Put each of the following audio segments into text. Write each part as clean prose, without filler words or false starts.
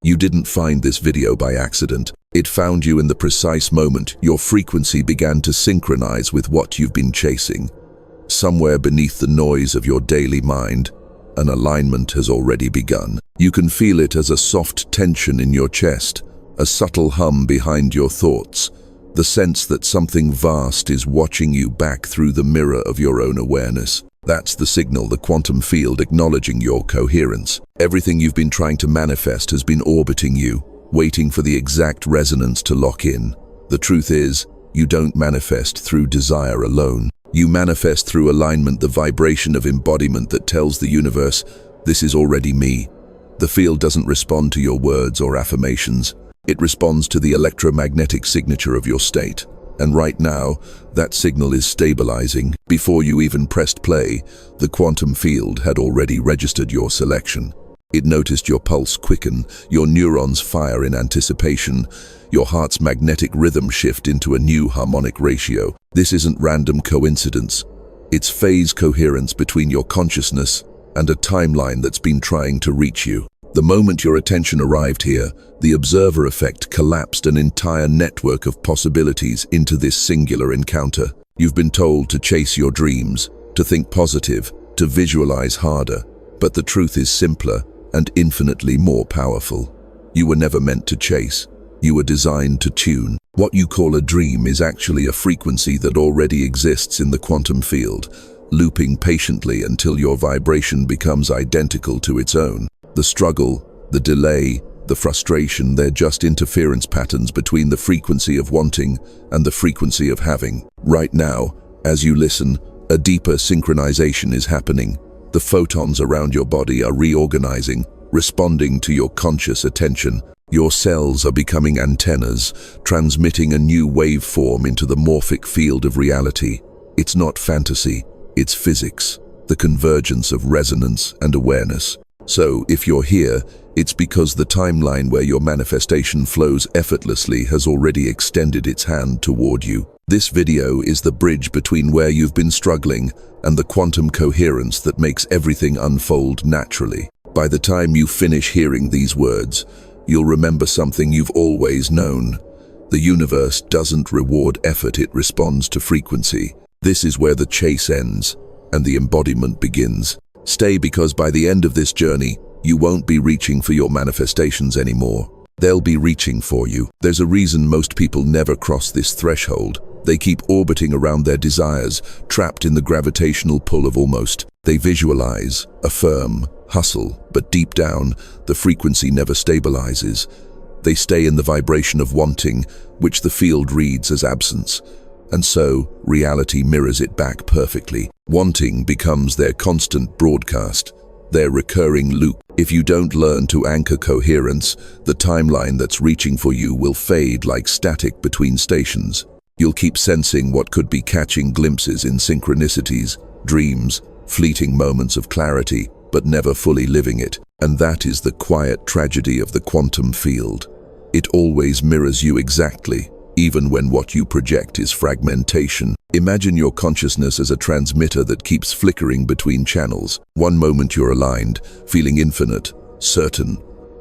You didn't find this video by accident. It found you in the precise moment your frequency began to synchronize with what you've been chasing. Somewhere beneath the noise of your daily mind, an alignment has already begun. You can feel it as a soft tension in your chest, a subtle hum behind your thoughts, the sense that something vast is watching you back through the mirror of your own awareness. That's the signal, the quantum field acknowledging your coherence. Everything you've been trying to manifest has been orbiting you, waiting for the exact resonance to lock in. The truth is, you don't manifest through desire alone. You manifest through alignment, the vibration of embodiment that tells the universe, this is already me. The field doesn't respond to your words or affirmations. It responds to the electromagnetic signature of your state. And right now, that signal is stabilizing. Before you even pressed play, the quantum field had already registered your selection. It noticed your pulse quicken, your neurons fire in anticipation, your heart's magnetic rhythm shift into a new harmonic ratio. This isn't random coincidence. It's phase coherence between your consciousness and a timeline that's been trying to reach you. The moment your attention arrived here, the observer effect collapsed an entire network of possibilities into this singular encounter. You've been told to chase your dreams, to think positive, to visualize harder, but the truth is simpler and infinitely more powerful. You were never meant to chase. You were designed to tune. What you call a dream is actually a frequency that already exists in the quantum field, looping patiently until your vibration becomes identical to its own. The struggle, the delay, the frustration, they're just interference patterns between the frequency of wanting and the frequency of having. Right now, as you listen, a deeper synchronization is happening. The photons around your body are reorganizing, responding to your conscious attention. Your cells are becoming antennas, transmitting a new waveform into the morphic field of reality. It's not fantasy, it's physics, the convergence of resonance and awareness. So, if you're here, it's because the timeline where your manifestation flows effortlessly has already extended its hand toward you. This video is the bridge between where you've been struggling and the quantum coherence that makes everything unfold naturally. By the time you finish hearing these words, you'll remember something you've always known. The universe doesn't reward effort, it responds to frequency. This is where the chase ends and the embodiment begins. Stay, because by the end of this journey, you won't be reaching for your manifestations anymore. They'll be reaching for you. There's a reason most people never cross this threshold. They keep orbiting around their desires, trapped in the gravitational pull of almost. They visualize, affirm, hustle, but deep down, the frequency never stabilizes. They stay in the vibration of wanting, which the field reads as absence. And so, reality mirrors it back perfectly. Wanting becomes their constant broadcast, their recurring loop. If you don't learn to anchor coherence, the timeline that's reaching for you will fade like static between stations. You'll keep sensing what could be catching glimpses in synchronicities, dreams, fleeting moments of clarity, but never fully living it. And that is the quiet tragedy of the quantum field. It always mirrors you exactly, even when what you project is fragmentation. Imagine your consciousness as a transmitter that keeps flickering between channels. One moment you're aligned, feeling infinite, certain.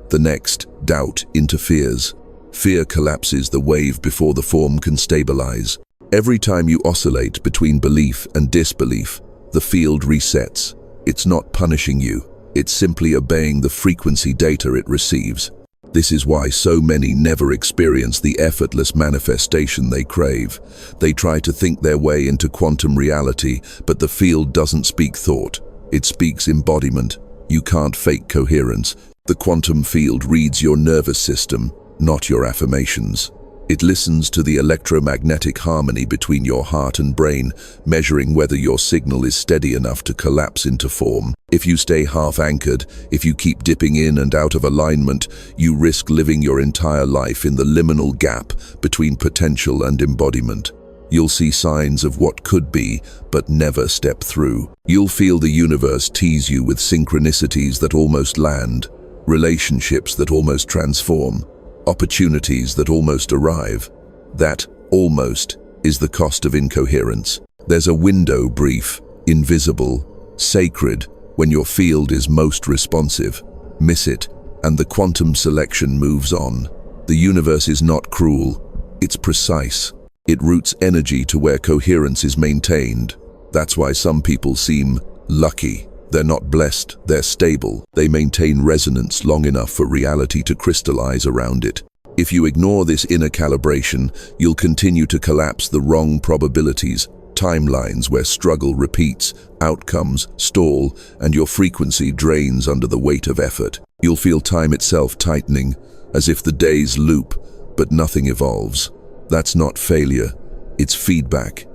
The next, doubt interferes. Fear collapses the wave before the form can stabilize. Every time you oscillate between belief and disbelief, the field resets. It's not punishing you, it's simply obeying the frequency data it receives. This is why so many never experience the effortless manifestation they crave. They try to think their way into quantum reality, but the field doesn't speak thought. It speaks embodiment. You can't fake coherence. The quantum field reads your nervous system, not your affirmations. It listens to the electromagnetic harmony between your heart and brain, measuring whether your signal is steady enough to collapse into form. If you stay half-anchored, if you keep dipping in and out of alignment, you risk living your entire life in the liminal gap between potential and embodiment. You'll see signs of what could be, but never step through. You'll feel the universe tease you with synchronicities that almost land, relationships that almost transform, opportunities that almost arrive. That almost is the cost of incoherence. There's a window, brief, invisible, sacred, when your field is most responsive. Miss it, And the quantum selection moves on. The universe is not cruel, it's precise. It routes energy to where coherence is maintained. That's why some people seem lucky. They're not blessed, they're stable. They maintain resonance long enough for reality to crystallize around it. If you ignore this inner calibration, you'll continue to collapse the wrong probabilities, timelines where struggle repeats, outcomes stall, and your frequency drains under the weight of effort. You'll feel time itself tightening, as if the days loop, but nothing evolves. That's not failure, it's feedback.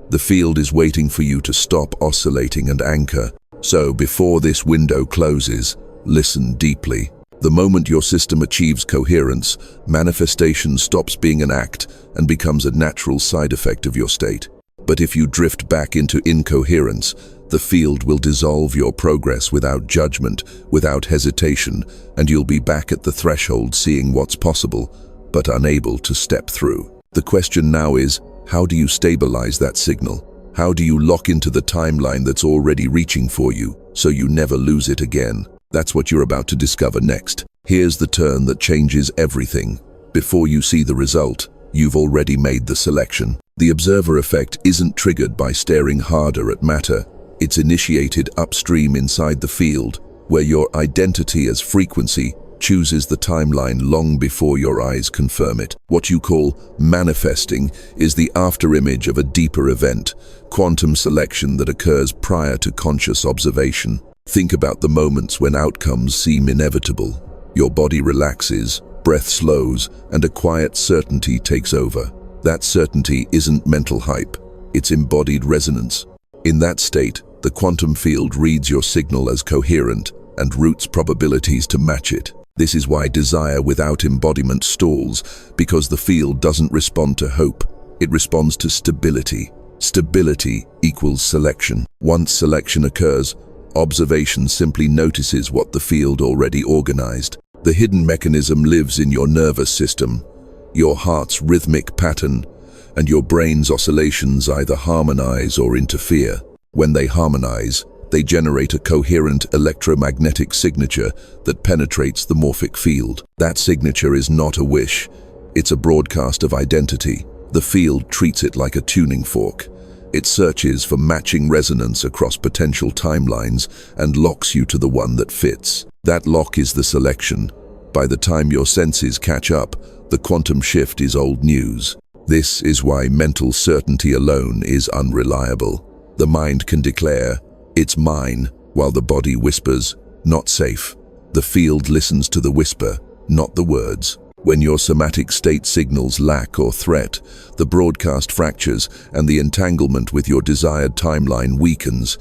The field is waiting for you to stop oscillating and anchor. So before this window closes, listen deeply. The moment your system achieves coherence, manifestation stops being an act and becomes a natural side effect of your state. But if you drift back into incoherence, the field will dissolve your progress without judgment, without hesitation, and you'll be back at the threshold seeing what's possible, but unable to step through. The question now is, how do you stabilize that signal? How do you lock into the timeline that's already reaching for you, so you never lose it again? That's what you're about to discover next. Here's the turn that changes everything. Before you see the result, you've already made the selection. The observer effect isn't triggered by staring harder at matter. It's initiated upstream inside the field, where your identity as frequency chooses the timeline long before your eyes confirm it. What you call manifesting is the afterimage of a deeper event, quantum selection that occurs prior to conscious observation. Think about the moments when outcomes seem inevitable. Your body relaxes, breath slows, and a quiet certainty takes over. That certainty isn't mental hype, it's embodied resonance. In that state, the quantum field reads your signal as coherent and routes probabilities to match it. This is why desire without embodiment stalls, because the field doesn't respond to hope, it responds to stability. Stability equals selection. Once selection occurs, observation simply notices what the field already organized. The hidden mechanism lives in your nervous system, your heart's rhythmic pattern, and your brain's oscillations either harmonize or interfere. When they harmonize, they generate a coherent electromagnetic signature that penetrates the morphic field. That signature is not a wish, it's a broadcast of identity. The field treats it like a tuning fork. It searches for matching resonance across potential timelines and locks you to the one that fits. That lock is the selection. By the time your senses catch up, the quantum shift is old news. This is why mental certainty alone is unreliable. The mind can declare, "It's mine," while the body whispers, "Not safe." The field listens to the whisper, not the words. When your somatic state signals lack or threat, the broadcast fractures and the entanglement with your desired timeline weakens.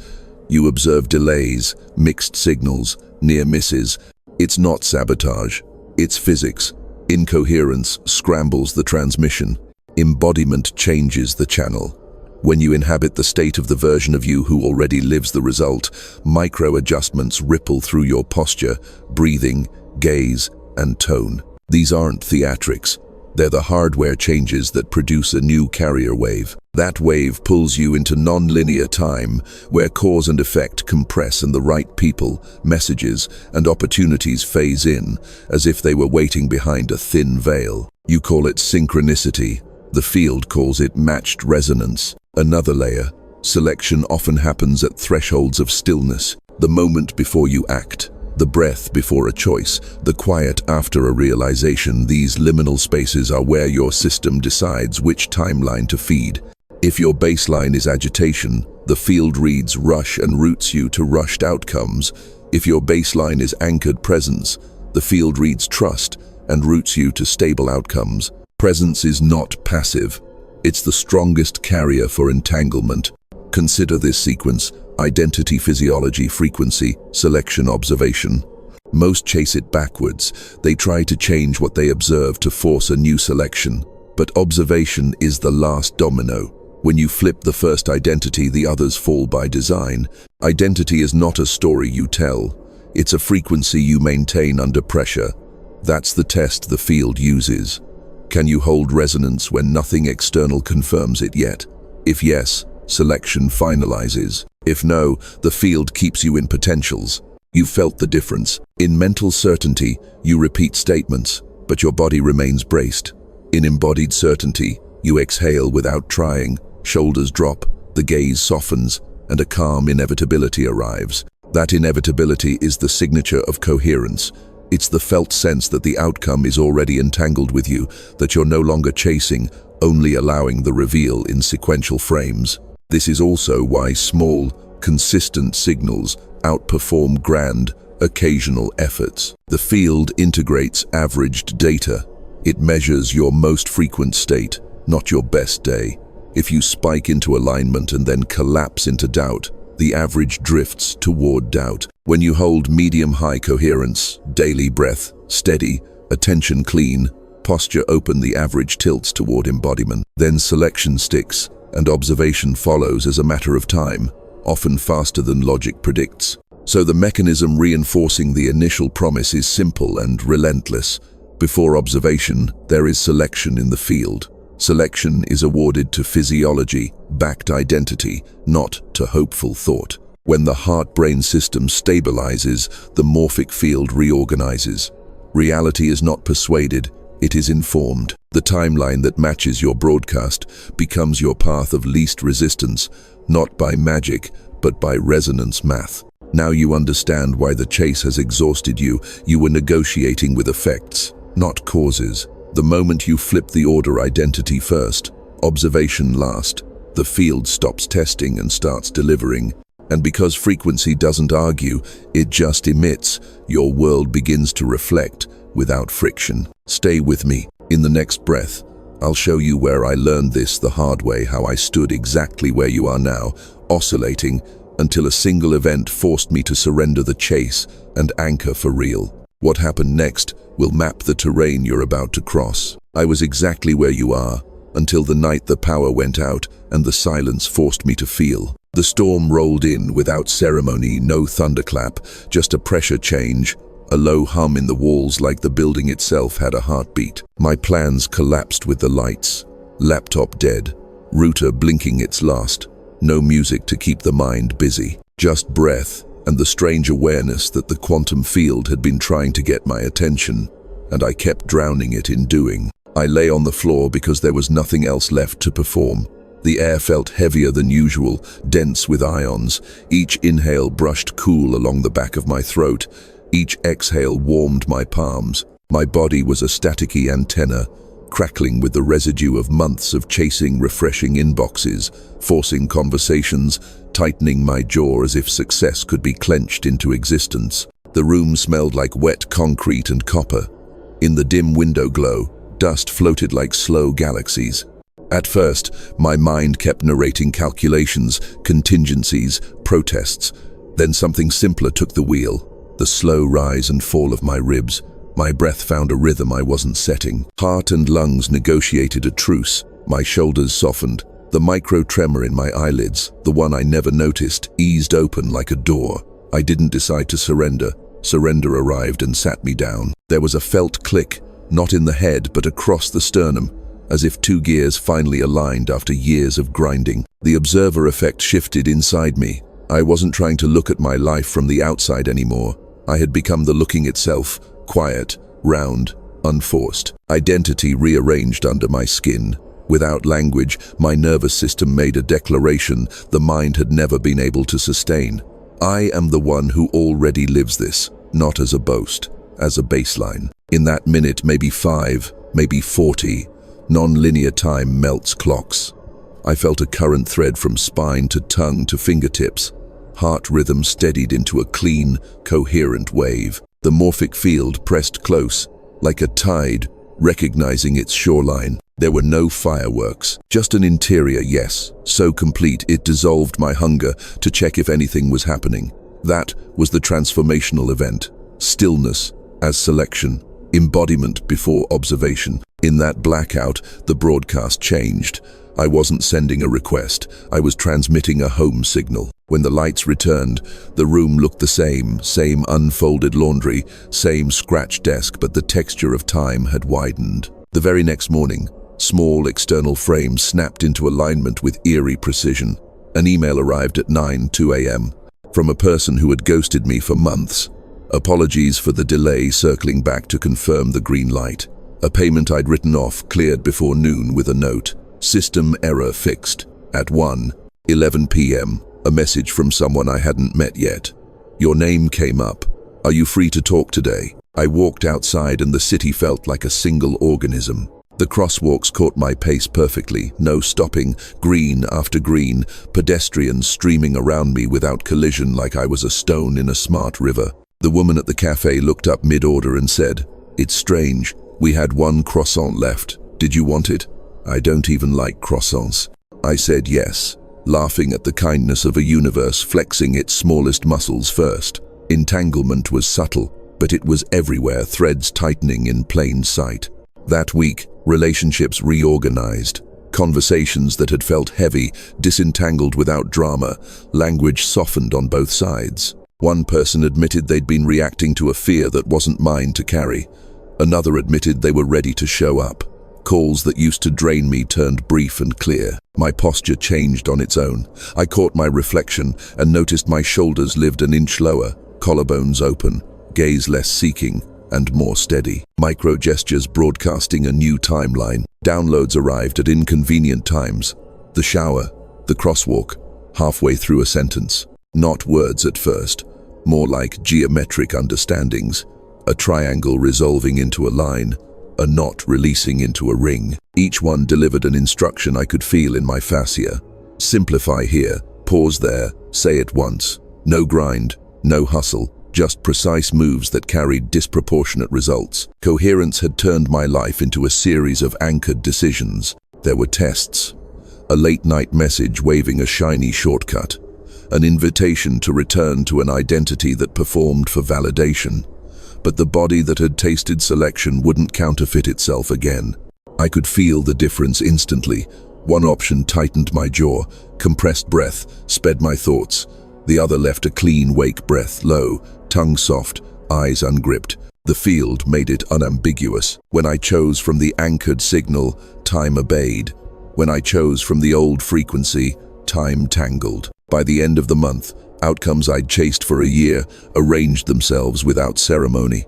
You observe delays, mixed signals, near misses. It's not sabotage, it's physics. Incoherence scrambles the transmission. Embodiment changes the channel. When you inhabit the state of the version of you who already lives the result, micro-adjustments ripple through your posture, breathing, gaze, and tone. These aren't theatrics. They're the hardware changes that produce a new carrier wave. That wave pulls you into nonlinear time, where cause and effect compress and the right people, messages, and opportunities phase in, as if they were waiting behind a thin veil. You call it synchronicity. The field calls it matched resonance. Another layer, selection often happens at thresholds of stillness, the moment before you act, the breath before a choice, the quiet after a realization. These liminal spaces are where your system decides which timeline to feed. If your baseline is agitation, the field reads rush and routes you to rushed outcomes. If your baseline is anchored presence, the field reads trust and routes you to stable outcomes. Presence is not passive. It's the strongest carrier for entanglement. Consider this sequence: identity, physiology, frequency, selection, observation. Most chase it backwards. They try to change what they observe to force a new selection. But observation is the last domino. When you flip the first identity, the others fall by design. Identity is not a story you tell. It's a frequency you maintain under pressure. That's the test the field uses. Can you hold resonance when nothing external confirms it yet? If yes, selection finalizes. If no, the field keeps you in potentials. You felt the difference. In mental certainty, you repeat statements, but your body remains braced. In embodied certainty, you exhale without trying, shoulders drop, the gaze softens, and a calm inevitability arrives. That inevitability is the signature of coherence. It's the felt sense that the outcome is already entangled with you, that you're no longer chasing, only allowing the reveal in sequential frames. This is also why small, consistent signals outperform grand, occasional efforts. The field integrates averaged data. It measures your most frequent state, not your best day. If you spike into alignment and then collapse into doubt, the average drifts toward doubt. When you hold medium-high coherence, daily breath, steady, attention clean, posture open, the average tilts toward embodiment. Then selection sticks, and observation follows as a matter of time, often faster than logic predicts. So the mechanism reinforcing the initial promise is simple and relentless. Before observation, there is selection in the field. Selection is awarded to physiology-backed identity, not to hopeful thought. When the heart-brain system stabilizes, the morphic field reorganizes. Reality is not persuaded, it is informed. The timeline that matches your broadcast becomes your path of least resistance, not by magic, but by resonance math. Now you understand why the chase has exhausted you. You were negotiating with effects, not causes. The moment you flip the order, identity first, observation last, the field stops testing and starts delivering. And because frequency doesn't argue, it just emits, your world begins to reflect without friction. Stay with me. In the next breath, I'll show you where I learned this the hard way, how I stood exactly where you are now, oscillating, until a single event forced me to surrender the chase and anchor for real. What happened next will map the terrain you're about to cross. I was exactly where you are, until the night the power went out and the silence forced me to feel. The storm rolled in without ceremony, no thunderclap, just a pressure change, a low hum in the walls like the building itself had a heartbeat. My plans collapsed with the lights. Laptop dead, router blinking its last. No music to keep the mind busy. Just breath and the strange awareness that the quantum field had been trying to get my attention, and I kept drowning it in doing. I lay on the floor because there was nothing else left to perform. The air felt heavier than usual, dense with ions. Each inhale brushed cool along the back of my throat. Each exhale warmed my palms. My body was a staticky antenna, crackling with the residue of months of chasing refreshing inboxes, forcing conversations, tightening my jaw as if success could be clenched into existence. The room smelled like wet concrete and copper. In the dim window glow, dust floated like slow galaxies. At first, my mind kept narrating calculations, contingencies, protests. Then something simpler took the wheel. The slow rise and fall of my ribs. My breath found a rhythm I wasn't setting. Heart and lungs negotiated a truce. My shoulders softened. The micro tremor in my eyelids, the one I never noticed, eased open like a door. I didn't decide to surrender. Surrender arrived and sat me down. There was a felt click, not in the head but across the sternum, as if two gears finally aligned after years of grinding. The observer effect shifted inside me. I wasn't trying to look at my life from the outside anymore. I had become the looking itself, quiet, round, unforced. Identity rearranged under my skin. Without language, my nervous system made a declaration the mind had never been able to sustain. I am the one who already lives this, not as a boast, as a baseline. In that minute, maybe 5, maybe 40, nonlinear time melts clocks. I felt a current thread from spine to tongue to fingertips. Heart rhythm steadied into a clean, coherent wave. The morphic field pressed close, like a tide, recognizing its shoreline. There were no fireworks, just an interior yes, so complete it dissolved my hunger to check if anything was happening. That was the transformational event. Stillness as selection, embodiment before observation. In that blackout, the broadcast changed. I wasn't sending a request, I was transmitting a home signal. When the lights returned, the room looked the same unfolded laundry, same scratched desk, but the texture of time had widened. The very next morning, small external frames snapped into alignment with eerie precision. An email arrived at 9:02 a.m. from a person who had ghosted me for months. Apologies for the delay, circling back to confirm the green light. A payment I'd written off cleared before noon with a note. System error fixed. At 1:11 p.m., a message from someone I hadn't met yet. Your name came up. Are you free to talk today? I walked outside and the city felt like a single organism. The crosswalks caught my pace perfectly, no stopping, green after green, pedestrians streaming around me without collision like I was a stone in a smart river. The woman at the cafe looked up mid-order and said, "It's strange, we had one croissant left. Did you want it?" I don't even like croissants. I said yes, laughing at the kindness of a universe flexing its smallest muscles first. Entanglement was subtle, but it was everywhere, threads tightening in plain sight. That week, relationships reorganized. Conversations that had felt heavy, disentangled without drama, language softened on both sides. One person admitted they'd been reacting to a fear that wasn't mine to carry. Another admitted they were ready to show up. Calls that used to drain me turned brief and clear. My posture changed on its own. I caught my reflection and noticed my shoulders lived an inch lower, collarbones open, gaze less seeking and more steady. Micro gestures broadcasting a new timeline. Downloads arrived at inconvenient times. The shower, the crosswalk, halfway through a sentence. Not words at first, more like geometric understandings. A triangle resolving into a line, a knot releasing into a ring. Each one delivered an instruction I could feel in my fascia. Simplify here, pause there, say it once. No grind, no hustle, just precise moves that carried disproportionate results. Coherence had turned my life into a series of anchored decisions. There were tests. A late-night message waving a shiny shortcut. An invitation to return to an identity that performed for validation. But the body that had tasted selection wouldn't counterfeit itself again. I could feel the difference instantly. One option tightened my jaw, compressed breath, sped my thoughts. The other left a clean, wake breath, low, tongue soft, eyes ungripped. The field made it unambiguous. When I chose from the anchored signal, time obeyed. When I chose from the old frequency, time tangled. By the end of the month, outcomes I'd chased for a year arranged themselves without ceremony.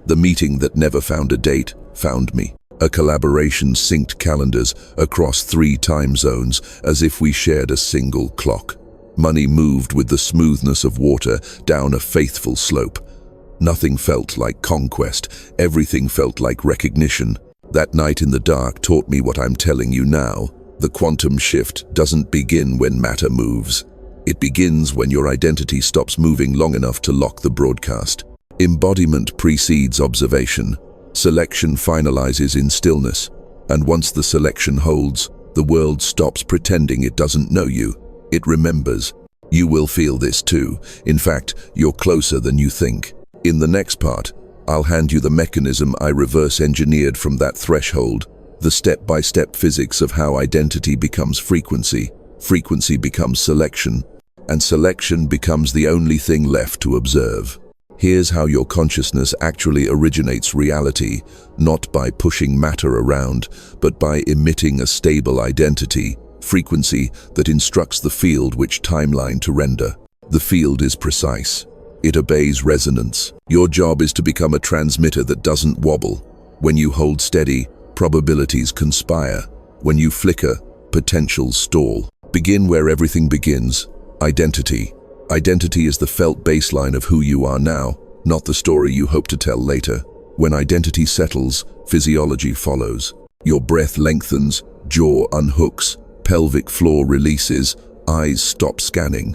The meeting that never found a date found me. A collaboration synced calendars across 3 time zones as if we shared a single clock. Money moved with the smoothness of water down a faithful slope. Nothing felt like conquest, everything felt like recognition. That night in the dark taught me what I'm telling you now. The quantum shift doesn't begin when matter moves. It begins when your identity stops moving long enough to lock the broadcast. Embodiment precedes observation. Selection finalizes in stillness. And once the selection holds, the world stops pretending it doesn't know you. It remembers. You will feel this too. In fact, you're closer than you think. In the next part, I'll hand you the mechanism I reverse engineered from that threshold, the step-by-step physics of how identity becomes frequency, frequency becomes selection, and selection becomes the only thing left to observe. Here's how your consciousness actually originates reality, not by pushing matter around, but by emitting a stable identity, frequency that instructs the field which timeline to render. The field is precise. It obeys resonance. Your job is to become a transmitter that doesn't wobble. When you hold steady, probabilities conspire. When you flicker, potentials stall. Begin where everything begins. Identity. Identity is the felt baseline of who you are now, not the story you hope to tell later. When identity settles, physiology follows. Your breath lengthens, jaw unhooks, pelvic floor releases, eyes stop scanning.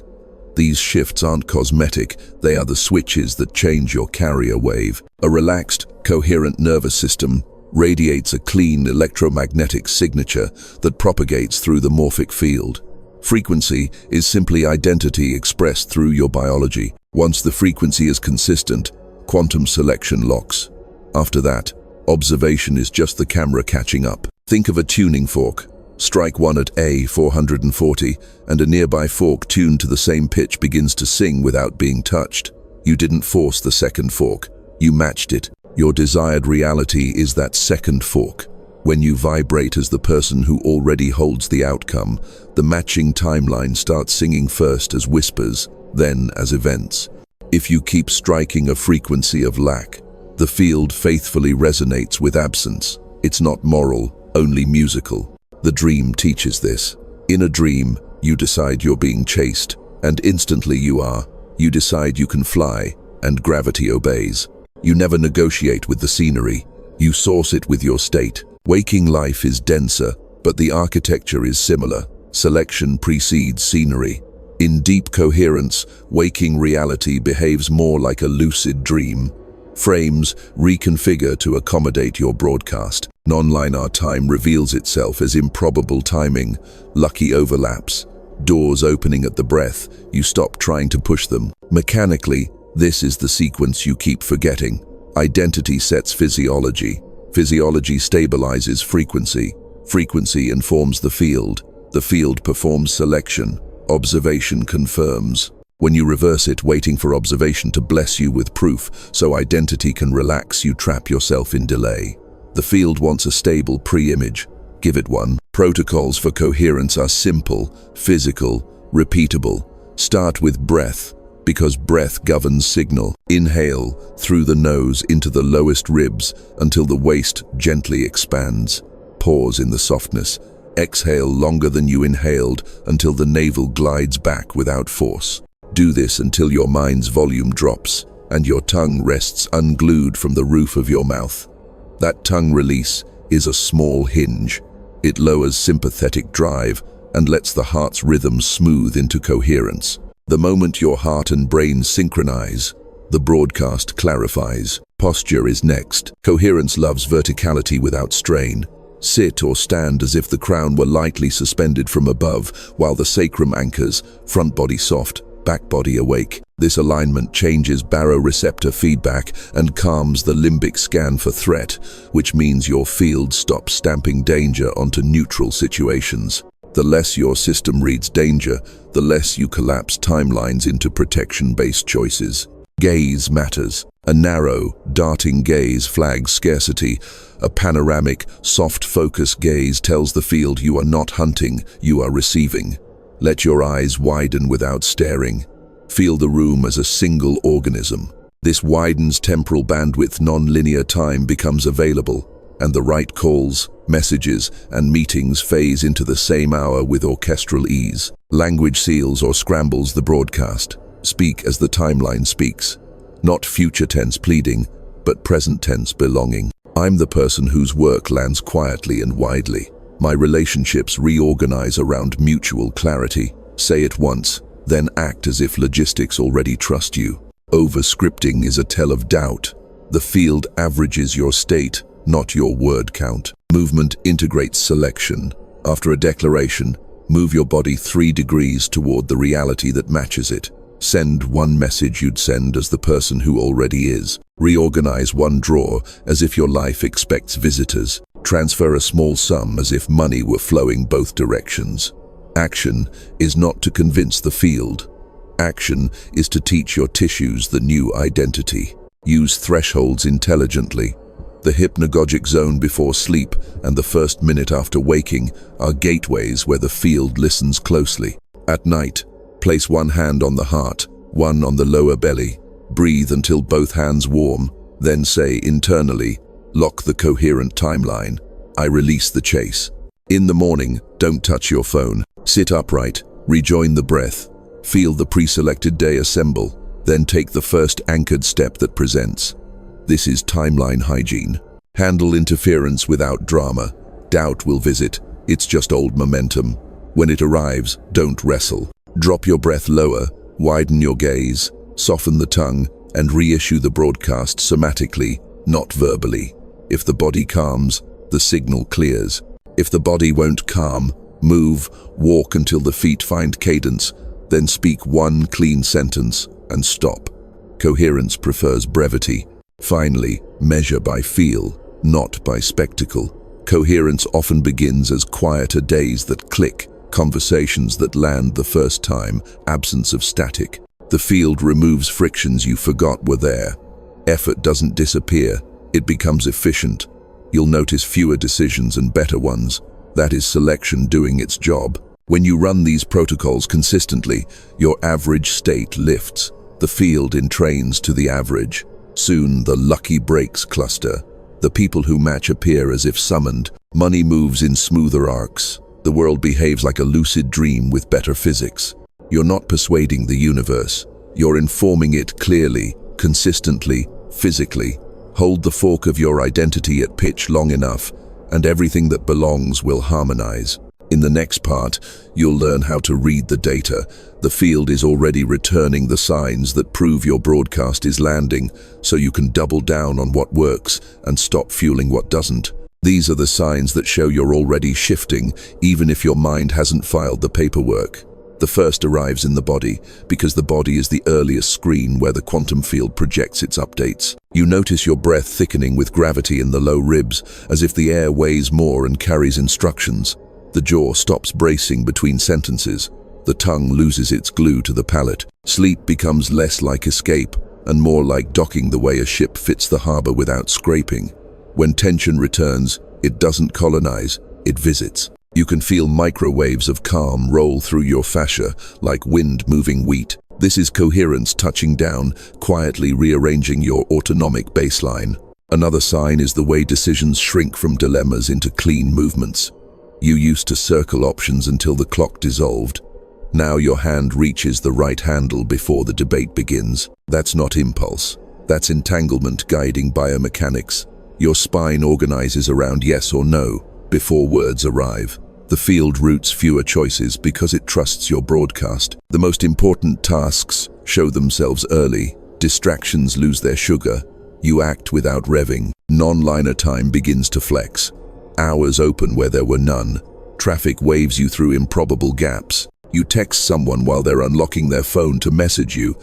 These shifts aren't cosmetic, they are the switches that change your carrier wave. A relaxed, coherent nervous system radiates a clean electromagnetic signature that propagates through the morphic field. Frequency is simply identity expressed through your biology. Once the frequency is consistent, quantum selection locks. After that, observation is just the camera catching up. Think of a tuning fork. Strike one at A 440, and a nearby fork tuned to the same pitch begins to sing without being touched. You didn't force the second fork, you matched it. Your desired reality is that second fork. When you vibrate as the person who already holds the outcome, the matching timeline starts singing first as whispers, then as events. If you keep striking a frequency of lack, the field faithfully resonates with absence. It's not moral, only musical. The dream teaches this. In a dream, you decide you're being chased, and instantly you are. You decide you can fly, and gravity obeys. You never negotiate with the scenery. You source it with your state. Waking life is denser, but the architecture is similar. Selection precedes scenery. In deep coherence, waking reality behaves more like a lucid dream. Frames reconfigure to accommodate your broadcast. Nonlinear time reveals itself as improbable timing, lucky overlaps, doors opening at the breath. You stop trying to push them. Mechanically, this is the sequence you keep forgetting. Identity sets physiology. Physiology stabilizes frequency. Frequency informs the field. The field performs selection. Observation confirms. When you reverse it, waiting for observation to bless you with proof, so identity can relax, you trap yourself in delay. The field wants a stable pre-image. Give it one. Protocols for coherence are simple, physical, repeatable. Start with breath, because breath governs signal. Inhale through the nose into the lowest ribs until the waist gently expands. Pause in the softness. Exhale longer than you inhaled until the navel glides back without force. Do this until your mind's volume drops and your tongue rests unglued from the roof of your mouth. That tongue release is a small hinge. It lowers sympathetic drive and lets the heart's rhythm smooth into coherence. The moment your heart and brain synchronize, the broadcast clarifies. Posture is next. Coherence loves verticality without strain. Sit or stand as if the crown were lightly suspended from above, while the sacrum anchors, front body soft, back body awake. This alignment changes baroreceptor feedback and calms the limbic scan for threat, which means your field stops stamping danger onto neutral situations. The less your system reads danger, the less you collapse timelines into protection-based choices. Gaze matters. A narrow, darting gaze flags scarcity. A panoramic, soft-focus gaze tells the field you are not hunting, you are receiving. Let your eyes widen without staring. Feel the room as a single organism. This widens temporal bandwidth. Nonlinear time becomes available, and the right calls, messages, and meetings phase into the same hour with orchestral ease. Language seals or scrambles the broadcast. Speak as the timeline speaks. Not future tense pleading, but present tense belonging. I'm the person whose work lands quietly and widely. My relationships reorganize around mutual clarity. Say it once, then act as if logistics already trust you. Overscripting is a tell of doubt. The field averages your state, not your word count. Movement integrates selection. After a declaration, move your body 3 degrees toward the reality that matches it. Send one message you'd send as the person who already is. Reorganize one drawer as if your life expects visitors. Transfer a small sum as if money were flowing both directions. Action is not to convince the field. Action is to teach your tissues the new identity. Use thresholds intelligently. The hypnagogic zone before sleep and the first minute after waking are gateways where the field listens closely. At night, place one hand on the heart, one on the lower belly. Breathe until both hands warm, then say internally, lock the coherent timeline. I release the chase. In the morning, don't touch your phone. Sit upright, rejoin the breath. Feel the pre-selected day assemble, then take the first anchored step that presents. This is timeline hygiene. Handle interference without drama. Doubt will visit. It's just old momentum. When it arrives, don't wrestle. Drop your breath lower, widen your gaze, soften the tongue, and reissue the broadcast somatically, not verbally. If the body calms, the signal clears. If the body won't calm, move, walk until the feet find cadence, then speak one clean sentence and stop. Coherence prefers brevity. Finally, measure by feel, not by spectacle. Coherence often begins as quieter days that click, conversations that land the first time, absence of static. The field removes frictions you forgot were there. Effort doesn't disappear, it becomes efficient. You'll notice fewer decisions and better ones. That is selection doing its job. When you run these protocols consistently, your average state lifts. The field entrains to the average. Soon, the lucky breaks cluster. The people who match appear as if summoned. Money moves in smoother arcs. The world behaves like a lucid dream with better physics. You're not persuading the universe. You're informing it clearly, consistently, physically. Hold the fork of your identity at pitch long enough, and everything that belongs will harmonize. In the next part, you'll learn how to read the data. The field is already returning the signs that prove your broadcast is landing, so you can double down on what works and stop fueling what doesn't. These are the signs that show you're already shifting, even if your mind hasn't filed the paperwork. The first arrives in the body, because the body is the earliest screen where the quantum field projects its updates. You notice your breath thickening with gravity in the low ribs, as if the air weighs more and carries instructions. The jaw stops bracing between sentences. The tongue loses its glue to the palate. Sleep becomes less like escape and more like docking the way a ship fits the harbor without scraping. When tension returns, it doesn't colonize, it visits. You can feel microwaves of calm roll through your fascia like wind moving wheat. This is coherence touching down, quietly rearranging your autonomic baseline. Another sign is the way decisions shrink from dilemmas into clean movements. You used to circle options until the clock dissolved. Now your hand reaches the right handle before the debate begins. That's not impulse. That's entanglement guiding biomechanics. Your spine organizes around yes or no before words arrive. The field routes fewer choices because it trusts your broadcast. The most important tasks show themselves early. Distractions lose their sugar. You act without revving. Nonlinear time begins to flex. Hours open where there were none. Traffic waves you through improbable gaps. You text someone while they're unlocking their phone to message you,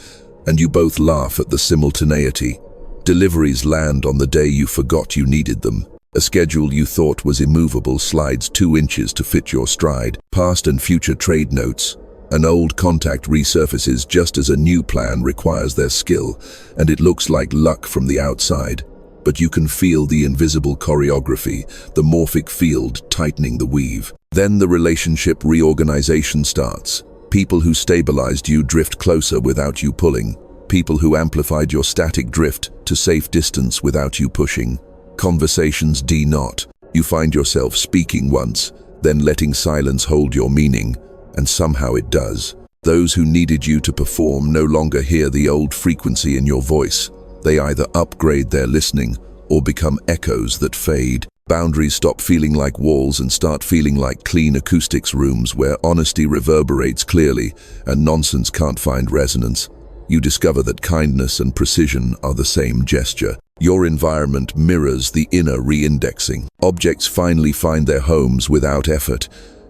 and you both laugh at the simultaneity. Deliveries land on the day you forgot you needed them. A schedule you thought was immovable slides 2 inches to fit your stride. Past and future trade notes. An old contact resurfaces just as a new plan requires their skill, and it looks like luck from the outside. But you can feel the invisible choreography, the morphic field tightening the weave. Then the relationship reorganization starts. People who stabilized you drift closer without you pulling. People who amplified your static drift to safe distance without you pushing. Conversations de-knot. You find yourself speaking once, then letting silence hold your meaning, and somehow it does. Those who needed you to perform no longer hear the old frequency in your voice. They either upgrade their listening or become echoes that fade. Boundaries stop feeling like walls and start feeling like clean acoustics rooms where honesty reverberates clearly and nonsense can't find resonance. You discover that kindness and precision are the same gesture. Your environment mirrors the inner re-indexing. Objects finally find their homes without effort,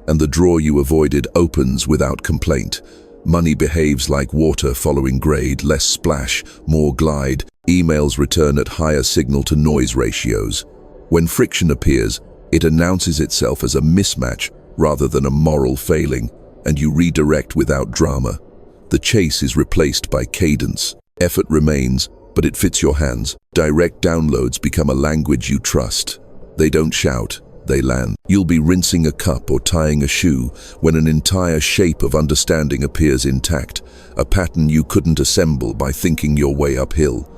and the drawer you avoided opens without complaint. Money behaves like water following grade, less splash, more glide. Emails return at higher signal-to-noise ratios. When friction appears, it announces itself as a mismatch rather than a moral failing, and you redirect without drama. The chase is replaced by cadence. Effort remains, but it fits your hands. Direct downloads become a language you trust. They don't shout, they land. You'll be rinsing a cup or tying a shoe when an entire shape of understanding appears intact, a pattern you couldn't assemble by thinking your way uphill.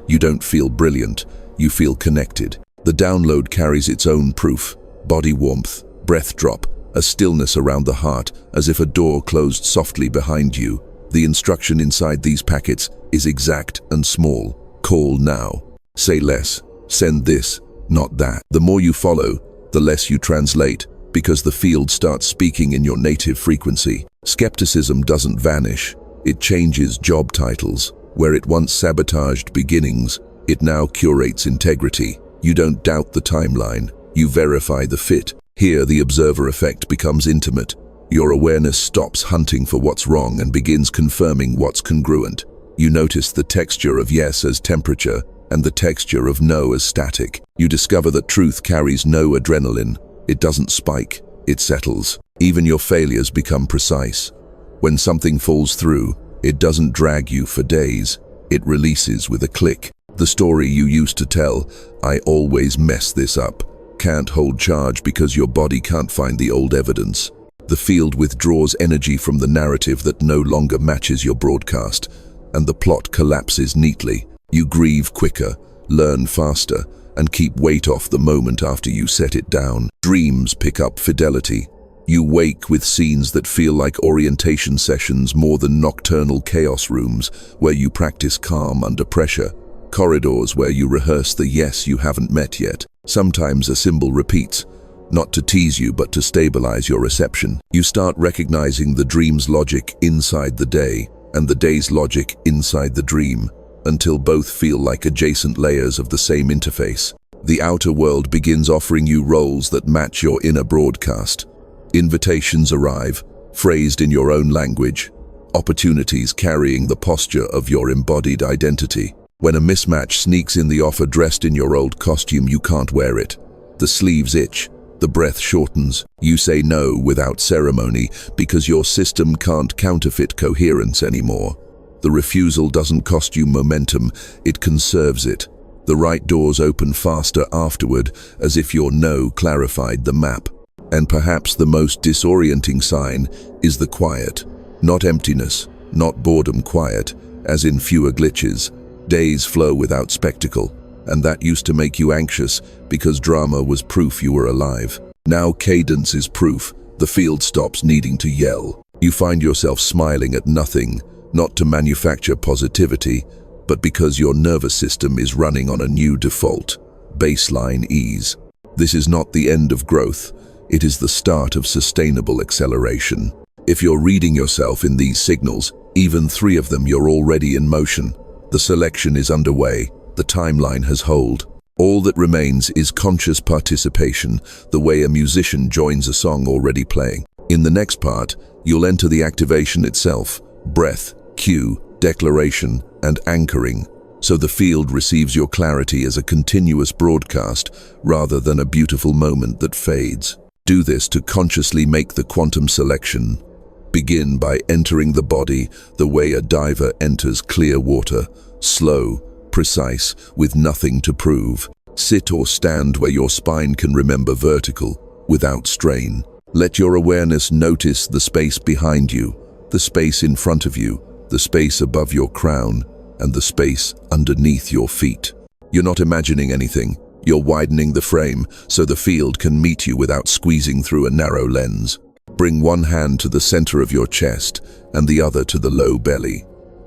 You don't feel brilliant, you feel connected. The download carries its own proof: body warmth, breath drop, a stillness around the heart, as if a door closed softly behind you. The instruction inside these packets is exact and small. Call now. Say less. Send this, not that. The more you follow, the less you translate, because the field starts speaking in your native frequency. Skepticism doesn't vanish. It changes job titles. Where it once sabotaged beginnings, it now curates integrity. You don't doubt the timeline. You verify the fit. Here, the observer effect becomes intimate. Your awareness stops hunting for what's wrong and begins confirming what's congruent. You notice the texture of yes as temperature and the texture of no as static. You discover that truth carries no adrenaline. It doesn't spike, it settles. Even your failures become precise. When something falls through, it doesn't drag you for days. It releases with a click. The story you used to tell, "I always mess this up," can't hold charge because your body can't find the old evidence. The field withdraws energy from the narrative that no longer matches your broadcast, and the plot collapses neatly. You grieve quicker, learn faster, and keep weight off the moment after you set it down. Dreams pick up fidelity. You wake with scenes that feel like orientation sessions more than nocturnal chaos rooms where you practice calm under pressure, corridors where you rehearse the yes you haven't met yet. Sometimes a symbol repeats, not to tease you but to stabilize your reception. You start recognizing the dream's logic inside the day and the day's logic inside the dream, until both feel like adjacent layers of the same interface. The outer world begins offering you roles that match your inner broadcast. Invitations arrive, phrased in your own language, opportunities carrying the posture of your embodied identity. When a mismatch sneaks in the offer dressed in your old costume, you can't wear it. The sleeves itch, the breath shortens. You say no without ceremony because your system can't counterfeit coherence anymore. The refusal doesn't cost you momentum, it conserves it. The right doors open faster afterward, as if your no clarified the map. And perhaps the most disorienting sign is the quiet. Not emptiness, not boredom, quiet, as in fewer glitches. Days flow without spectacle, and that used to make you anxious because drama was proof you were alive. Now cadence is proof. The field stops needing to yell. You find yourself smiling at nothing, not to manufacture positivity, but because your nervous system is running on a new default, baseline ease. This is not the end of growth. It is the start of sustainable acceleration. If you're reading yourself in these signals, even 3 of them, you're already in motion. The selection is underway. The timeline has hold. All that remains is conscious participation, the way a musician joins a song already playing. In the next part, you'll enter the activation itself, breath, cue, declaration, and anchoring, so the field receives your clarity as a continuous broadcast rather than a beautiful moment that fades. Do this to consciously make the quantum selection. Begin by entering the body the way a diver enters clear water, slow, precise, with nothing to prove. Sit or stand where your spine can remember vertical, without strain. Let your awareness notice the space behind you, the space in front of you, the space above your crown, and the space underneath your feet. You're not imagining anything. You're widening the frame so the field can meet you without squeezing through a narrow lens. Bring one hand to the center of your chest and the other to the low belly.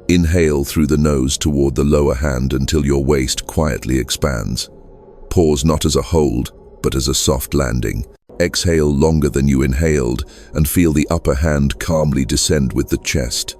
Inhale through the nose toward the lower hand until your waist quietly expands. Pause not as a hold, but as a soft landing. Exhale longer than you inhaled and feel the upper hand calmly descend with the chest.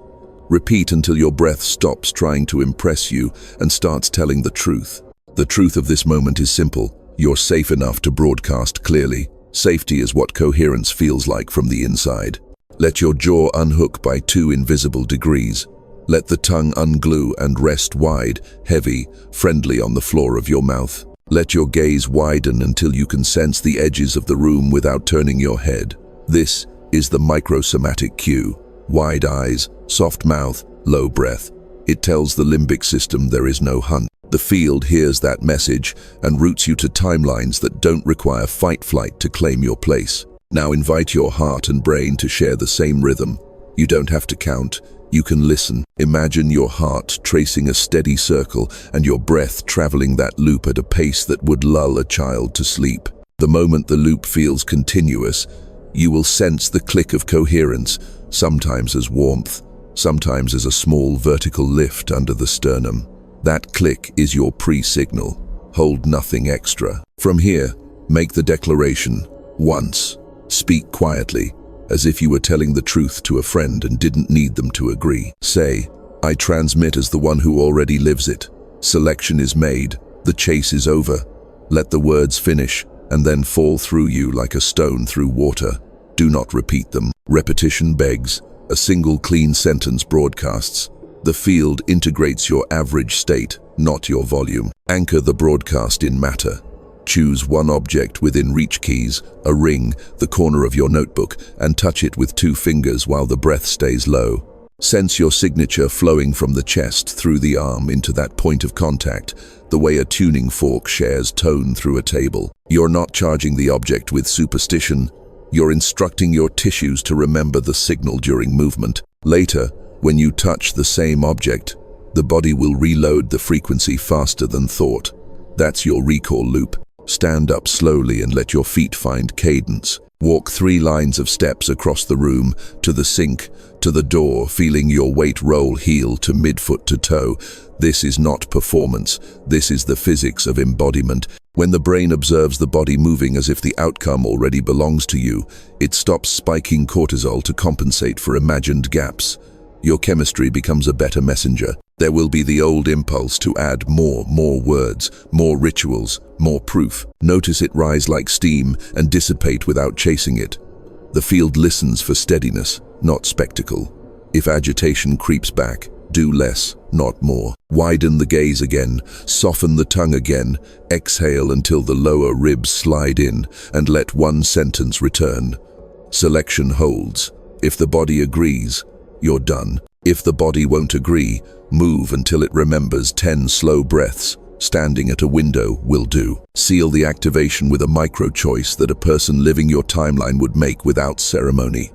Repeat until your breath stops trying to impress you and starts telling the truth. The truth of this moment is simple. You're safe enough to broadcast clearly. Safety is what coherence feels like from the inside. Let your jaw unhook by 2 invisible degrees. Let the tongue unglue and rest wide, heavy, friendly on the floor of your mouth. Let your gaze widen until you can sense the edges of the room without turning your head. This is the microsomatic cue. Wide eyes, soft mouth, low breath. It tells the limbic system there is no hunt. The field hears that message and routes you to timelines that don't require fight-flight to claim your place. Now invite your heart and brain to share the same rhythm. You don't have to count, you can listen. Imagine your heart tracing a steady circle and your breath traveling that loop at a pace that would lull a child to sleep. The moment the loop feels continuous, you will sense the click of coherence, sometimes as warmth, sometimes as a small vertical lift under the sternum. That click is your pre-signal. Hold nothing extra. From here, make the declaration once. Speak quietly, as if you were telling the truth to a friend and didn't need them to agree. Say, I transmit as the one who already lives it. Selection is made. The chase is over. Let the words finish and then fall through you like a stone through water. Do not repeat them. Repetition begs. A single clean sentence broadcasts. The field integrates your average state, not your volume. Anchor the broadcast in matter. Choose one object within reach keys, a ring, the corner of your notebook, and touch it with 2 fingers while the breath stays low. Sense your signature flowing from the chest through the arm into that point of contact, the way a tuning fork shares tone through a table. You're not charging the object with superstition, You're instructing your tissues to remember the signal during movement. Later, when you touch the same object, the body will reload the frequency faster than thought. That's your recall loop. Stand up slowly and let your feet find cadence. Walk 3 lines of steps across the room, to the sink, to the door, feeling your weight roll heel to midfoot to toe. This is not performance. This is the physics of embodiment. When the brain observes the body moving as if the outcome already belongs to you, it stops spiking cortisol to compensate for imagined gaps. Your chemistry becomes a better messenger. There will be the old impulse to add more words, more rituals, more proof. Notice it rise like steam and dissipate without chasing it. The field listens for steadiness, not spectacle. If agitation creeps back, do less, not more. Widen the gaze again, soften the tongue again, exhale until the lower ribs slide in, and let one sentence return. Selection holds. If the body agrees, you're done. If the body won't agree, move until it remembers 10 slow breaths. Standing at a window will do. Seal the activation with a micro-choice that a person living your timeline would make without ceremony.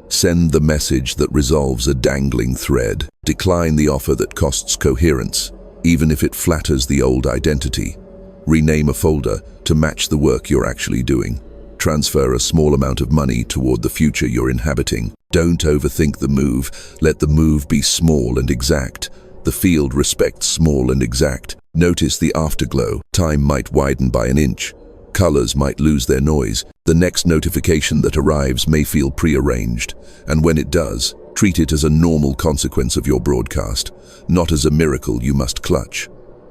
Send the message that resolves a dangling thread. Decline the offer that costs coherence, even if it flatters the old identity. Rename a folder to match the work you're actually doing. Transfer a small amount of money toward the future you're inhabiting. Don't overthink the move. Let the move be small and exact. The field respects small and exact. Notice the afterglow. Time might widen by an inch. Colors might lose their noise. The next notification that arrives may feel prearranged. And when it does, treat it as a normal consequence of your broadcast, not as a miracle you must clutch.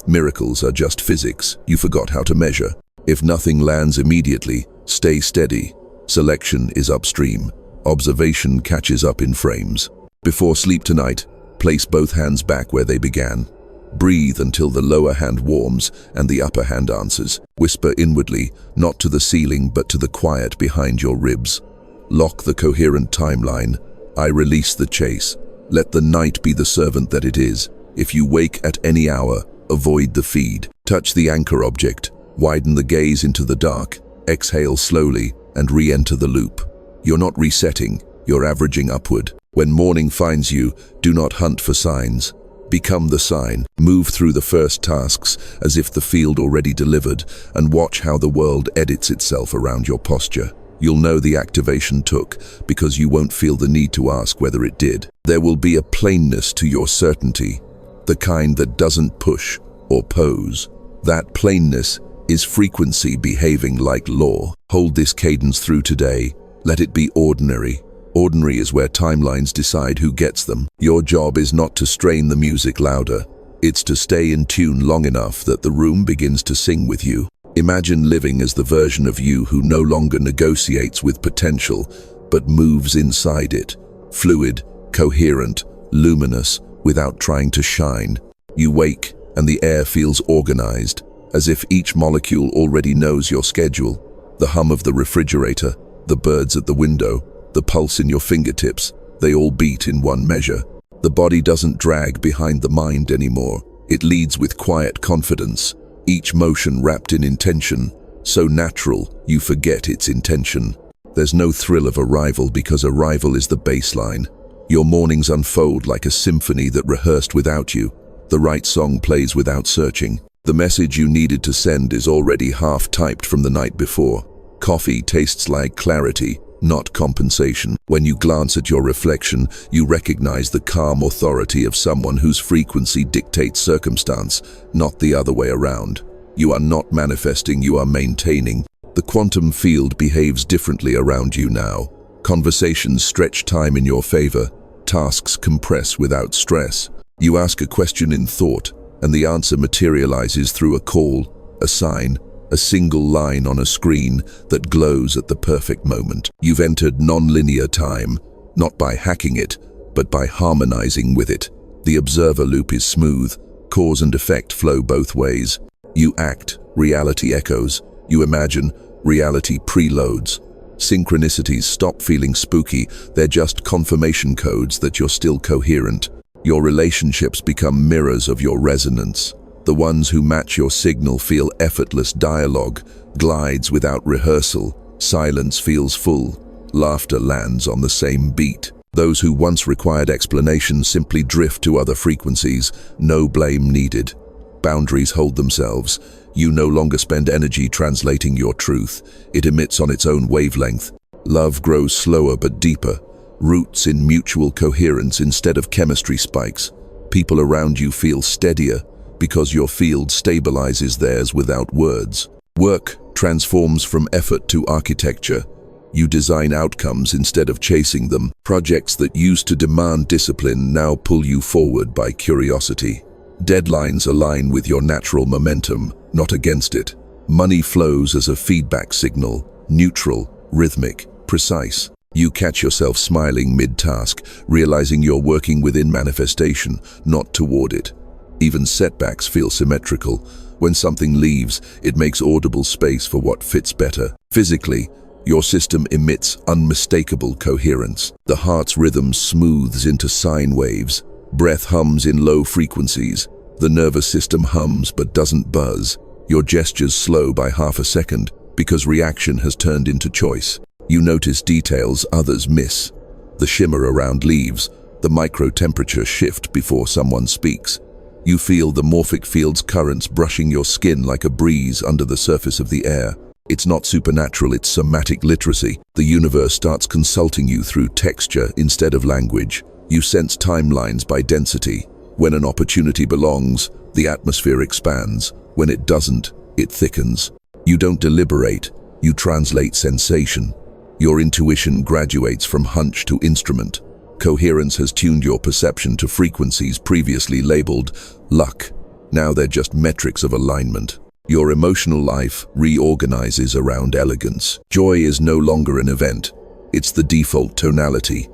Miracles are just physics you forgot how to measure. If nothing lands immediately, stay steady. Selection is upstream. Observation catches up in frames. Before sleep tonight, place both hands back where they began. Breathe until the lower hand warms and the upper hand answers. Whisper inwardly, not to the ceiling but to the quiet behind your ribs. Lock the coherent timeline. I release the chase. Let the night be the servant that it is. If you wake at any hour, avoid the feed. Touch the anchor object. Widen the gaze into the dark. Exhale slowly and re-enter the loop. You're not resetting, you're averaging upward. When morning finds you, do not hunt for signs. Become the sign. Move through the first tasks as if the field already delivered, and watch how the world edits itself around your posture. You'll know the activation took because you won't feel the need to ask whether it did. There will be a plainness to your certainty, the kind that doesn't push or pose. That plainness is frequency behaving like law. Hold this cadence through today. Let it be ordinary. Ordinary is where timelines decide who gets them. Your job is not to strain the music louder. It's to stay in tune long enough that the room begins to sing with you. Imagine living as the version of you who no longer negotiates with potential, but moves inside it. Fluid, coherent, luminous, without trying to shine. You wake, and the air feels organized, as if each molecule already knows your schedule. The hum of the refrigerator, the birds at the window, the pulse in your fingertips, they all beat in one measure. The body doesn't drag behind the mind anymore. It leads with quiet confidence, each motion wrapped in intention, so natural you forget its intention. There's no thrill of arrival because arrival is the baseline. Your mornings unfold like a symphony that rehearsed without you. The right song plays without searching. The message you needed to send is already half-typed from the night before. Coffee tastes like clarity, not compensation. When you glance at your reflection, you recognize the calm authority of someone whose frequency dictates circumstance, not the other way around. You are not manifesting, you are maintaining. The quantum field behaves differently around you now. Conversations stretch time in your favor. Tasks compress without stress. You ask a question in thought, and the answer materializes through a call, a sign, a single line on a screen that glows at the perfect moment. You've entered nonlinear time, not by hacking it, but by harmonizing with it. The observer loop is smooth. Cause and effect flow both ways. You act, reality echoes. You imagine, reality preloads. Synchronicities stop feeling spooky. They're just confirmation codes that you're still coherent. Your relationships become mirrors of your resonance. The ones who match your signal feel effortless. Dialogue glides without rehearsal. Silence feels full. Laughter lands on the same beat. Those who once required explanation simply drift to other frequencies, no blame needed. Boundaries hold themselves. You no longer spend energy translating your truth. It emits on its own wavelength. Love grows slower but deeper, roots in mutual coherence instead of chemistry spikes. People around you feel steadier because your field stabilizes theirs without words. Work transforms from effort to architecture. You design outcomes instead of chasing them. Projects that used to demand discipline now pull you forward by curiosity. Deadlines align with your natural momentum, not against it. Money flows as a feedback signal, neutral, rhythmic, precise. You catch yourself smiling mid-task, realizing you're working within manifestation, not toward it. Even setbacks feel symmetrical. When something leaves, it makes audible space for what fits better. Physically, your system emits unmistakable coherence. The heart's rhythm smooths into sine waves. Breath hums in low frequencies. The nervous system hums but doesn't buzz. Your gestures slow by half a second because reaction has turned into choice. You notice details others miss. The shimmer around leaves, the micro-temperature shift before someone speaks. You feel the morphic field's currents brushing your skin like a breeze under the surface of the air. It's not supernatural, it's somatic literacy. The universe starts consulting you through texture instead of language. You sense timelines by density. When an opportunity belongs, the atmosphere expands. When it doesn't, it thickens. You don't deliberate, you translate sensation. Your intuition graduates from hunch to instrument. Coherence has tuned your perception to frequencies previously labeled luck. Now they're just metrics of alignment. Your emotional life reorganizes around elegance. Joy is no longer an event. It's the default tonality.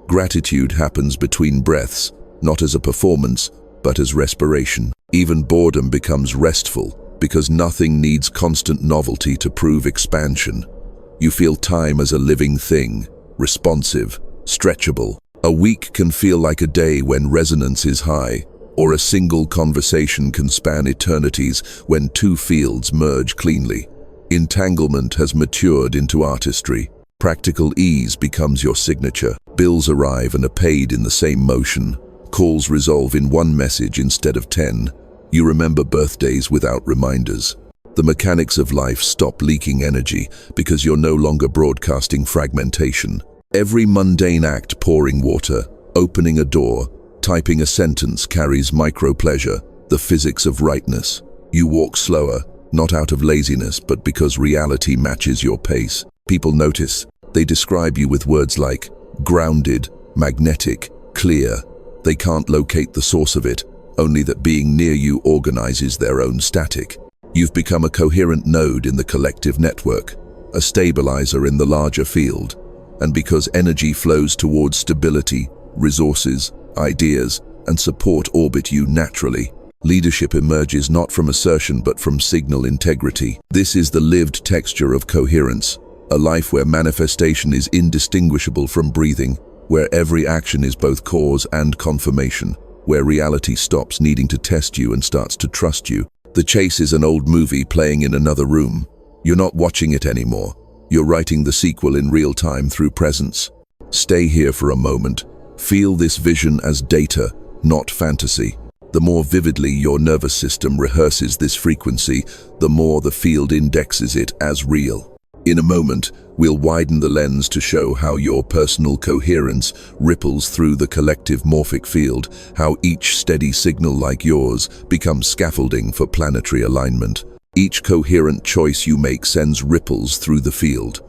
Gratitude happens between breaths, not as a performance, but as respiration. Even boredom becomes restful because nothing needs constant novelty to prove expansion. You feel time as a living thing, responsive, stretchable. A week can feel like a day when resonance is high, or a single conversation can span eternities when two fields merge cleanly. Entanglement has matured into artistry. Practical ease becomes your signature. Bills arrive and are paid in the same motion. Calls resolve in one message instead of 10. You remember birthdays without reminders. The mechanics of life stop leaking energy because you're no longer broadcasting fragmentation. Every mundane act, pouring water, opening a door, typing a sentence, carries micro-pleasure, the physics of rightness. You walk slower, not out of laziness, but because reality matches your pace. People notice. They describe you with words like grounded, magnetic, clear. They can't locate the source of it, only that being near you organizes their own static. You've become a coherent node in the collective network, a stabilizer in the larger field. And because energy flows towards stability, resources, ideas, and support orbit you naturally. Leadership emerges not from assertion but from signal integrity. This is the lived texture of coherence, a life where manifestation is indistinguishable from breathing, where every action is both cause and confirmation, where reality stops needing to test you and starts to trust you. The chase is an old movie playing in another room. You're not watching it anymore. You're writing the sequel in real time through presence. Stay here for a moment. Feel this vision as data, not fantasy. The more vividly your nervous system rehearses this frequency, the more the field indexes it as real. In a moment, we'll widen the lens to show how your personal coherence ripples through the collective morphic field, how each steady signal like yours becomes scaffolding for planetary alignment. Each coherent choice you make sends ripples through the field.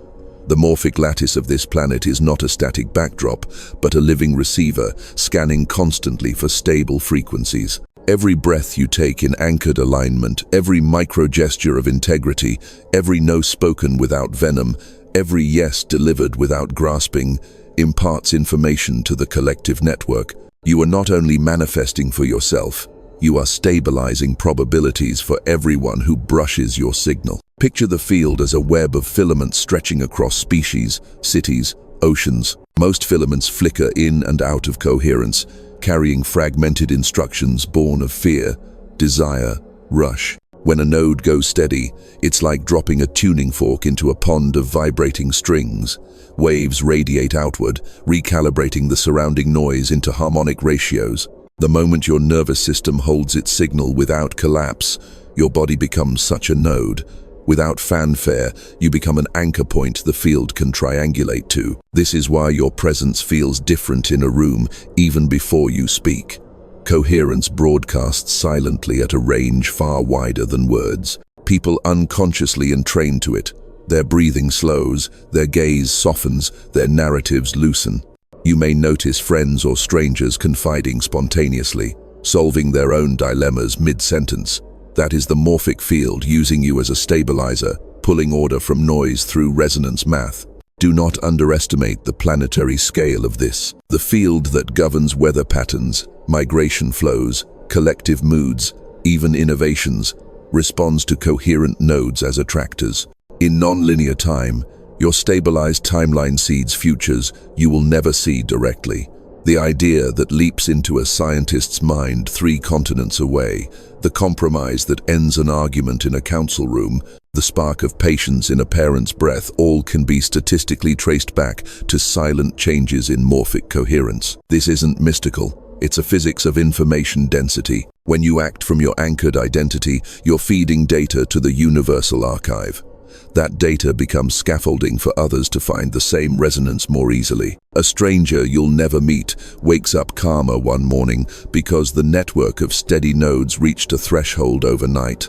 The morphic lattice of this planet is not a static backdrop, but a living receiver, scanning constantly for stable frequencies. Every breath you take in anchored alignment, every micro-gesture of integrity, every no spoken without venom, every yes delivered without grasping, imparts information to the collective network. You are not only manifesting for yourself, you are stabilizing probabilities for everyone who brushes your signal. Picture the field as a web of filaments stretching across species, cities, oceans. Most filaments flicker in and out of coherence, carrying fragmented instructions born of fear, desire, rush. When a node goes steady, it's like dropping a tuning fork into a pond of vibrating strings. Waves radiate outward, recalibrating the surrounding noise into harmonic ratios. The moment your nervous system holds its signal without collapse, your body becomes such a node. Without fanfare, you become an anchor point the field can triangulate to. This is why your presence feels different in a room even before you speak. Coherence broadcasts silently at a range far wider than words. People unconsciously entrain to it. Their breathing slows, their gaze softens, their narratives loosen. You may notice friends or strangers confiding spontaneously, solving their own dilemmas mid-sentence. That is the morphic field using you as a stabilizer, pulling order from noise through resonance math. Do not underestimate the planetary scale of this. The field that governs weather patterns, migration flows, collective moods, even innovations, responds to coherent nodes as attractors. In nonlinear time, your stabilized timeline seeds futures you will never see directly. The idea that leaps into a scientist's mind 3 continents away, the compromise that ends an argument in a council room, the spark of patience in a parent's breath, all can be statistically traced back to silent changes in morphic coherence. This isn't mystical. It's a physics of information density. When you act from your anchored identity, you're feeding data to the universal archive. That data becomes scaffolding for others to find the same resonance more easily. A stranger you'll never meet wakes up calmer one morning because the network of steady nodes reached a threshold overnight.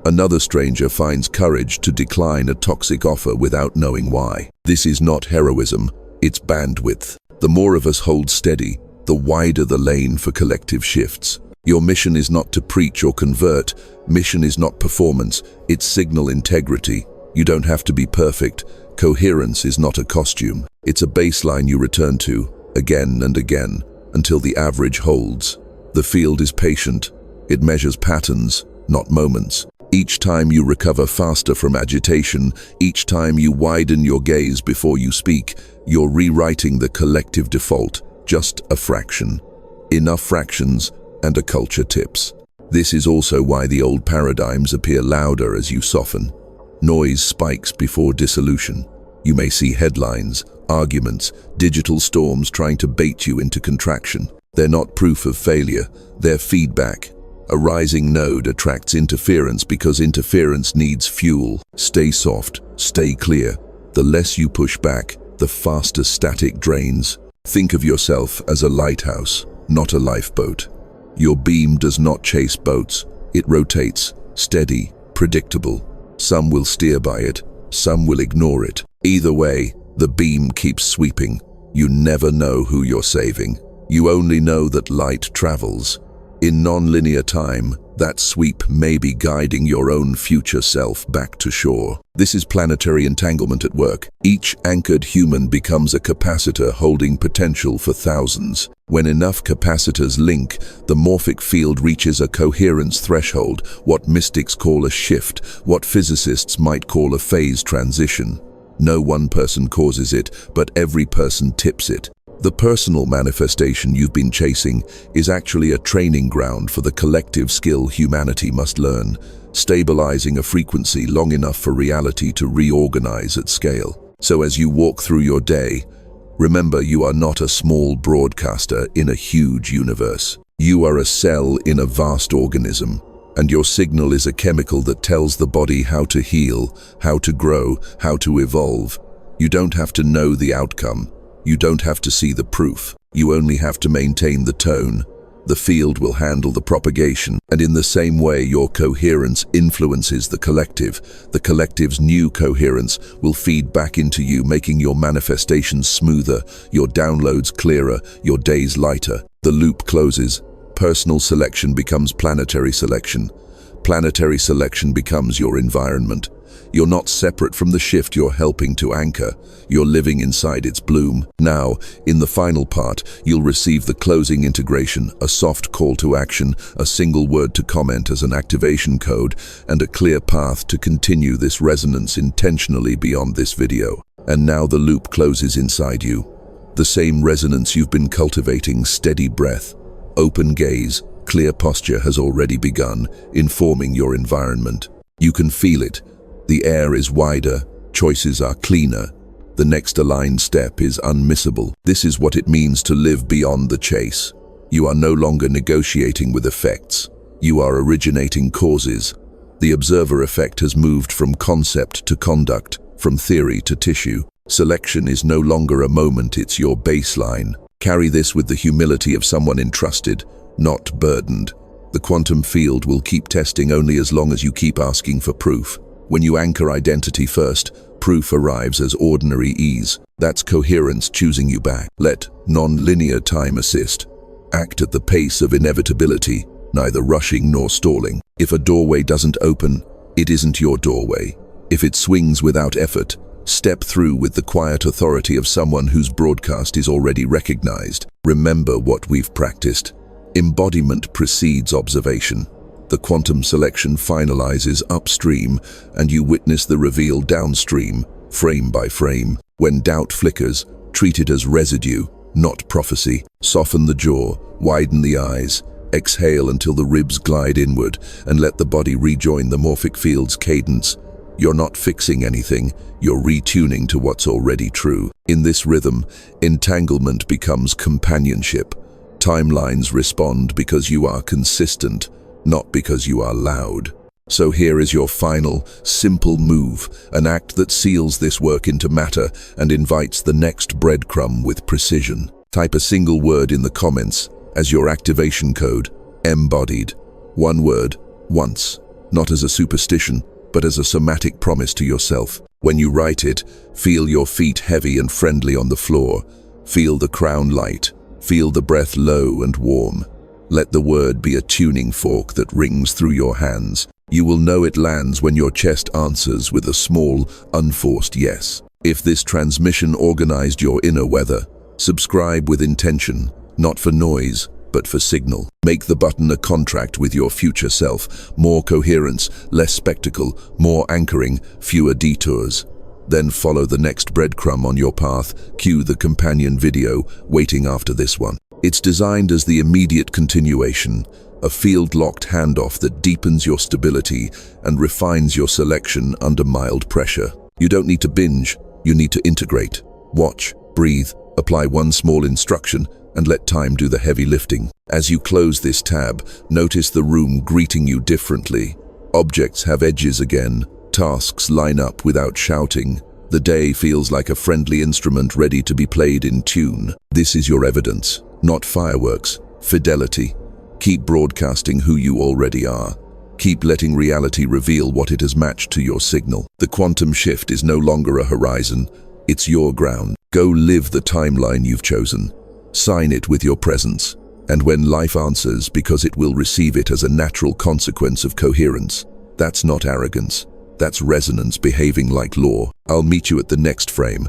Another stranger finds courage to decline a toxic offer without knowing why. This is not heroism, it's bandwidth. The more of us hold steady, the wider the lane for collective shifts. Your mission is not to preach or convert. Mission is not performance, it's signal integrity. You don't have to be perfect. Coherence is not a costume. It's a baseline you return to, again and again, until the average holds. The field is patient. It measures patterns, not moments. Each time you recover faster from agitation, each time you widen your gaze before you speak, you're rewriting the collective default, just a fraction. Enough fractions, and a culture tips. This is also why the old paradigms appear louder as you soften. Noise spikes before dissolution. You may see headlines, arguments, digital storms trying to bait you into contraction. They're not proof of failure, they're feedback. A rising node attracts interference because interference needs fuel. Stay soft, stay clear. The less you push back, the faster static drains. Think of yourself as a lighthouse, not a lifeboat. Your beam does not chase boats. It rotates, steady, predictable. Some will steer by it, some will ignore it. Either way, the beam keeps sweeping. You never know who you're saving. You only know that light travels. In nonlinear time, that sweep may be guiding your own future self back to shore. This is planetary entanglement at work. Each anchored human becomes a capacitor holding potential for thousands. When enough capacitors link, the morphic field reaches a coherence threshold, what mystics call a shift, what physicists might call a phase transition. No one person causes it, but every person tips it. The personal manifestation you've been chasing is actually a training ground for the collective skill humanity must learn, stabilizing a frequency long enough for reality to reorganize at scale. So as you walk through your day, remember you are not a small broadcaster in a huge universe. You are a cell in a vast organism, and your signal is a chemical that tells the body how to heal, how to grow, how to evolve. You don't have to know the outcome. You don't have to see the proof. You only have to maintain the tone. The field will handle the propagation, and in the same way your coherence influences the collective. The collective's new coherence will feed back into you, making your manifestations smoother, your downloads clearer, your days lighter. The loop closes. Personal selection becomes planetary selection. Planetary selection becomes your environment. You're not separate from the shift you're helping to anchor. You're living inside its bloom. Now, in the final part, you'll receive the closing integration, a soft call to action, a single word to comment as an activation code, and a clear path to continue this resonance intentionally beyond this video. And now the loop closes inside you. The same resonance you've been cultivating, steady breath, open gaze, Clear posture has already begun, informing your environment. You can feel it. The air is wider, choices are cleaner. The next aligned step is unmissable. This is what it means to live beyond the chase. You are no longer negotiating with effects. You are originating causes. The observer effect has moved from concept to conduct, from theory to tissue. Selection is no longer a moment, it's your baseline. Carry this with the humility of someone entrusted, not burdened. The quantum field will keep testing only as long as you keep asking for proof. When you anchor identity first, proof arrives as ordinary ease. That's coherence choosing you back. Let nonlinear time assist. Act at the pace of inevitability, neither rushing nor stalling. If a doorway doesn't open, it isn't your doorway. If it swings without effort, step through with the quiet authority of someone whose broadcast is already recognized. Remember what we've practiced. Embodiment precedes observation. The quantum selection finalizes upstream, and you witness the reveal downstream, frame by frame. When doubt flickers, treat it as residue, not prophecy. Soften the jaw, widen the eyes, exhale until the ribs glide inward, and let the body rejoin the morphic field's cadence. You're not fixing anything, you're retuning to what's already true. In this rhythm, entanglement becomes companionship. Timelines respond because you are consistent, not because you are loud. So here is your final, simple move, an act that seals this work into matter and invites the next breadcrumb with precision. Type a single word in the comments as your activation code, embodied. One word, once, not as a superstition, but as a somatic promise to yourself. When you write it, feel your feet heavy and friendly on the floor. Feel the crown light. Feel the breath low and warm. Let the word be a tuning fork that rings through your hands. You will know it lands when your chest answers with a small, unforced yes. If this transmission organized your inner weather, subscribe with intention, not for noise, but for signal. Make the button a contract with your future self. More coherence, less spectacle, more anchoring, fewer detours. Then follow the next breadcrumb on your path. Cue the companion video waiting after this one. It's designed as the immediate continuation, a field-locked handoff that deepens your stability and refines your selection under mild pressure. You don't need to binge, you need to integrate. Watch, breathe, apply one small instruction, and let time do the heavy lifting. As you close this tab, notice the room greeting you differently. Objects have edges again. Tasks line up without shouting. The day feels like a friendly instrument ready to be played in tune. This is your evidence, not fireworks, fidelity. Keep broadcasting who you already are. Keep letting reality reveal what it has matched to your signal. The quantum shift is no longer a horizon, it's your ground. Go live the timeline you've chosen. Sign it with your presence. And when life answers, because it will receive it as a natural consequence of coherence, that's not arrogance. That's resonance behaving like law. I'll meet you at the next frame.